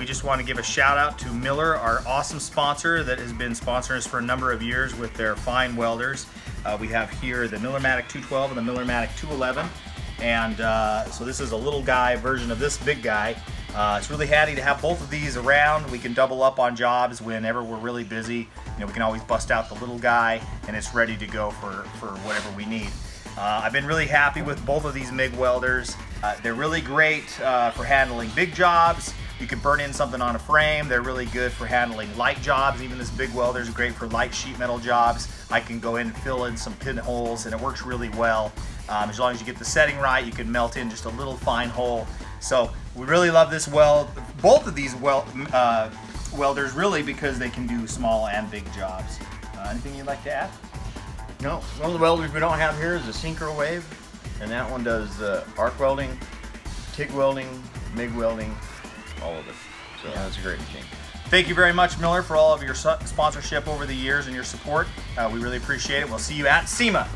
Just want to give a shout out to Miller, our awesome sponsor that has been sponsoring us for a number of years with their fine welders. We have here the Millermatic 212 and the Millermatic 211, and so this is a little guy version of this big guy. It's really handy to have both of these around. We can double up on jobs whenever we're really busy. You know, we can always bust out the little guy and it's ready to go for whatever we need. I've been really happy with both of these MIG welders. They're really great for handling big jobs. You can burn in something on a frame. They're really good for handling light jobs. Even this big welder is great for light sheet metal jobs. I can go in and fill in some pinholes and it works really well. As long as you get the setting right, you can melt in just a little fine hole. So we really love this weld. Both of these welders really, because they can do small and big jobs. Anything you'd like to add? No, one of the welders we don't have here is a synchro wave, and that one does arc welding, TIG welding, MIG welding, all of it. So yeah, that's a great machine. Thank you very much, Miller, for all of your sponsorship over the years and your support. We really appreciate it. We'll see you at Sema.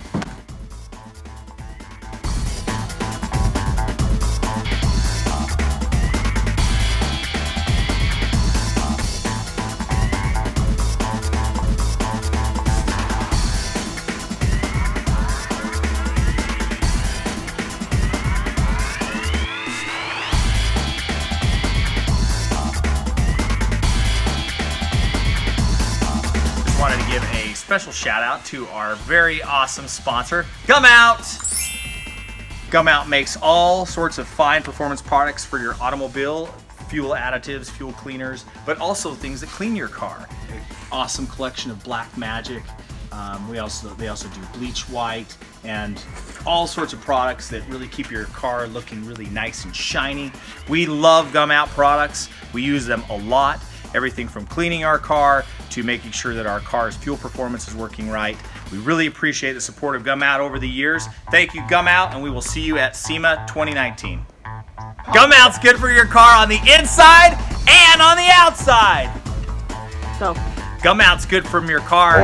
Wanted to give a special shout out to our very awesome sponsor, Gum Out. Gum Out makes all sorts of fine performance products for your automobile, fuel additives, fuel cleaners, but also things that clean your car. Awesome collection of black magic. They also do bleach white and all sorts of products that really keep your car looking really nice and shiny. We love Gum Out products. We use them a lot. Everything from cleaning our car to making sure that our car's fuel performance is working right. We really appreciate the support of Gum Out over the years. Thank you, Gum Out, and we will see you at SEMA 2019. Gum Out's good for your car on the inside and on the outside. Go. Gum Out's good from your car.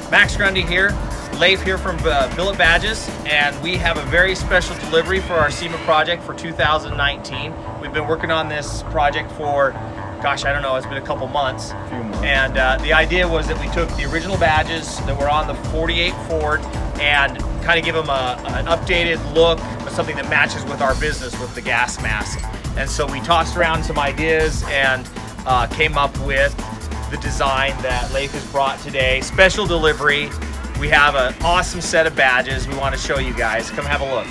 Max Grundy here. Leif here from Billet Badges, and we have a very special delivery for our SEMA project for 2019. We've been working on this project for gosh, I don't know, it's been a couple months. A few months. And the idea was that we took the original badges that were on the 48 Ford and kind of give them an updated look, something that matches with our business with the gas mask. And so we tossed around some ideas and came up with the design that Leif has brought today. Special delivery. We have an awesome set of badges we want to show you guys. Come have a look.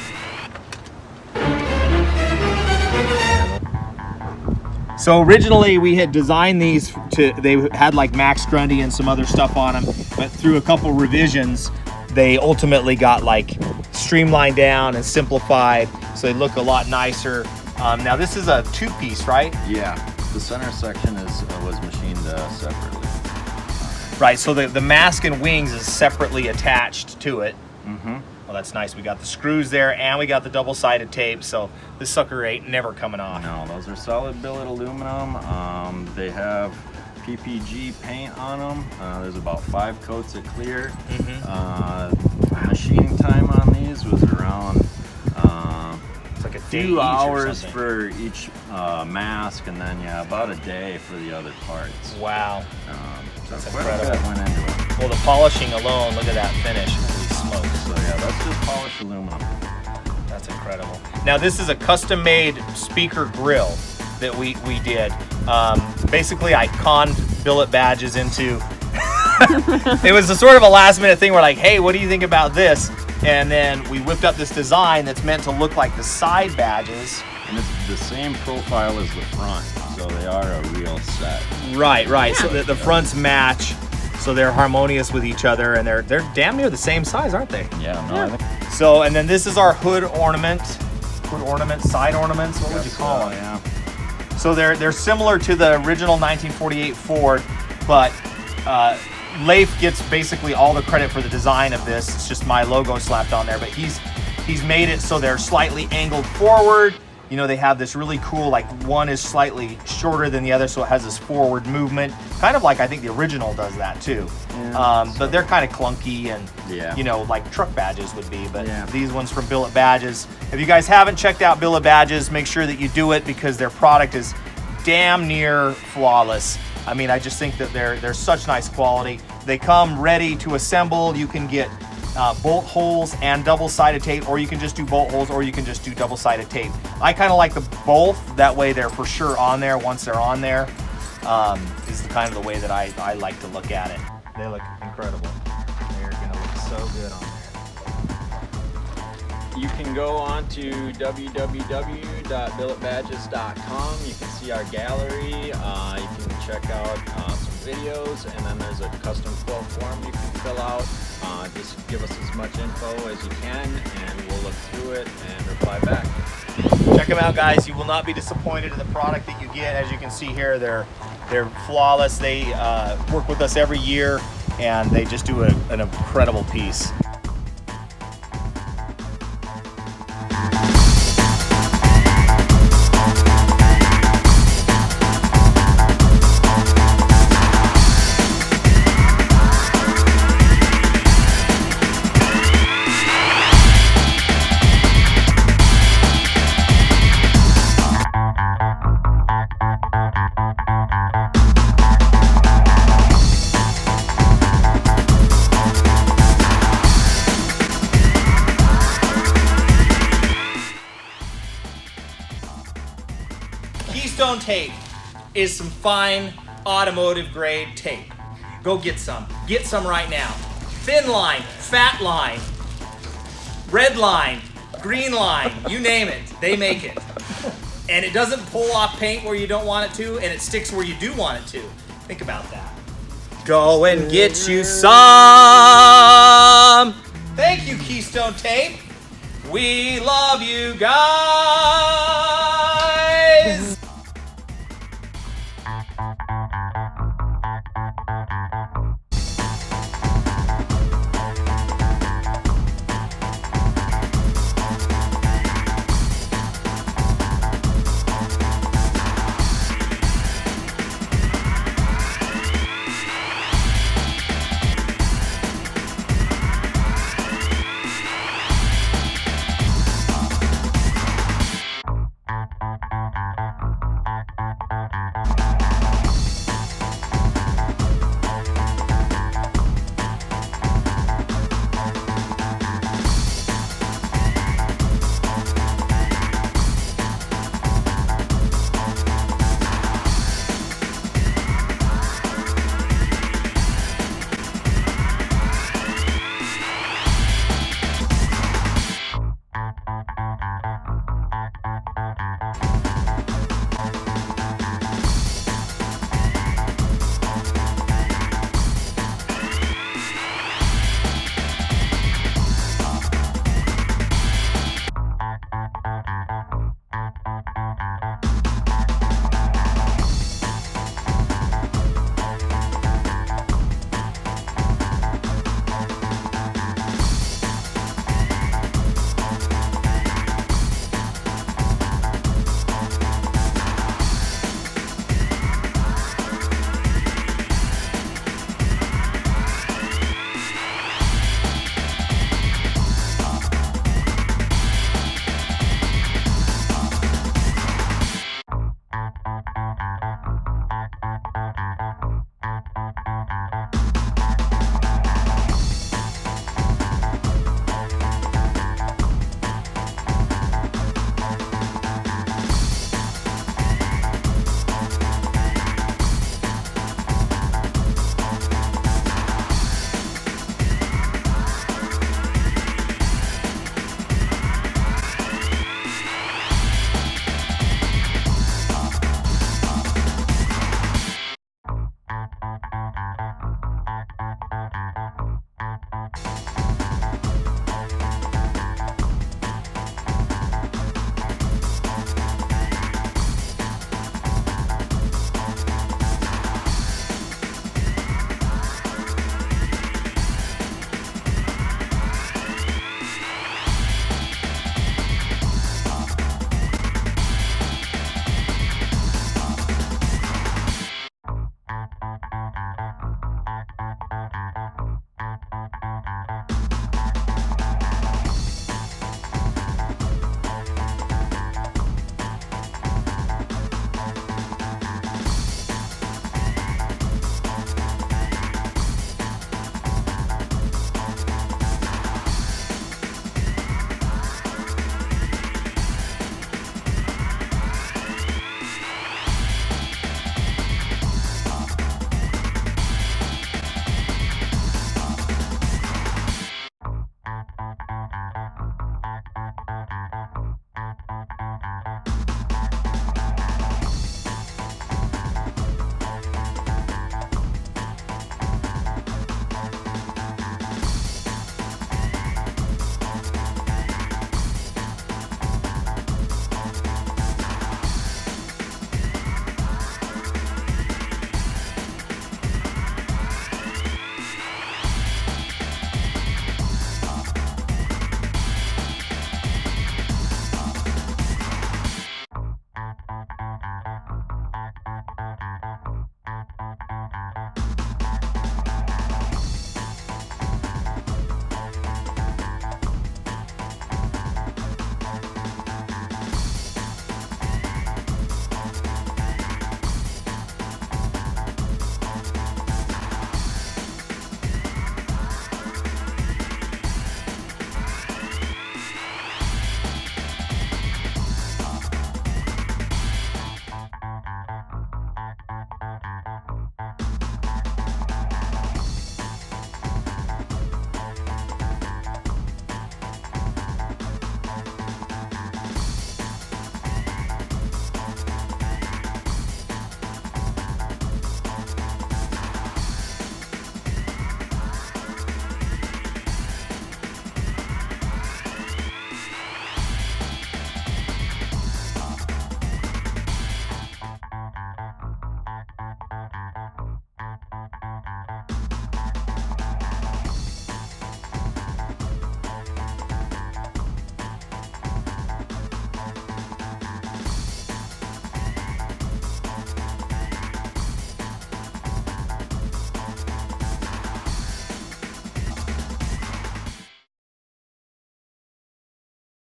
So originally we had designed these they had like Max Grundy and some other stuff on them, but through a couple revisions, they ultimately got like streamlined down and simplified, so they look a lot nicer. Now this is a two-piece, right? Yeah, the center section was machined separately. Right, so the mask and wings is separately attached to it. Mm-hmm. Well, that's nice. We got the screws there, and we got the double-sided tape, so this sucker ain't never coming off. No, those are solid billet aluminum. They have PPG paint on them. There's about 5 coats of clear. Mm-hmm. Machining time on these was around It's like a few hours for each mask, and then about a day for the other parts. Wow. That's That's quite a bit went into it. Well, the polishing alone, look at that finish. Holy smokes. So yeah, that's just polished aluminum. That's incredible. Now this is a custom-made speaker grill that we did. Basically, I conned billet badges into. It was a sort of a last-minute thing. We're like, hey, what do you think about this? And then we whipped up this design that's meant to look like the side badges. And it's the same profile as the front, so they are a real set. Right, right. So the fronts match, so they're harmonious with each other, and they're damn near the same size, aren't they? Yeah, no, I think. So, and then this is our hood ornament, side ornaments. What would you call them? Yeah. So they're similar to the original 1948 Ford, but Leif gets basically all the credit for the design of this. It's just my logo slapped on there, but he's made it so they're slightly angled forward. You know, they have this really cool, like one is slightly shorter than the other, so it has this forward movement. Kind of like I think the original does that too. Yeah, but they're kind of clunky and, you know, like truck badges would be. But these ones from Billet Badges. If you guys haven't checked out Billet Badges, make sure that you do it because their product is damn near flawless. I mean, I just think that they're such nice quality. They come ready to assemble. You can get bolt holes and double-sided tape, or you can just do bolt holes, or you can just do double-sided tape. I kind of like the both. That way they're for sure on there once they're on there. Is the kind of the way that I like to look at it. They look incredible. They're gonna look so good on there. You can go on to www.billetbadges.com. You can see our gallery. You can check out some videos, and then there's a custom quote form you can fill out. Just give us as much info as you can, and we'll look through it and reply back. Check them out, guys. You will not be disappointed in the product that you get. As you can see here, they're flawless. They work with us every year, and they just do an incredible piece. Keystone tape is some fine automotive grade tape. Go get some. Get some right now. Thin line, fat line, red line, green line, you name it, they make it. And it doesn't pull off paint where you don't want it to, and it sticks where you do want it to. Think about that. Go and get you some. Thank you, Keystone Tape. We love you guys.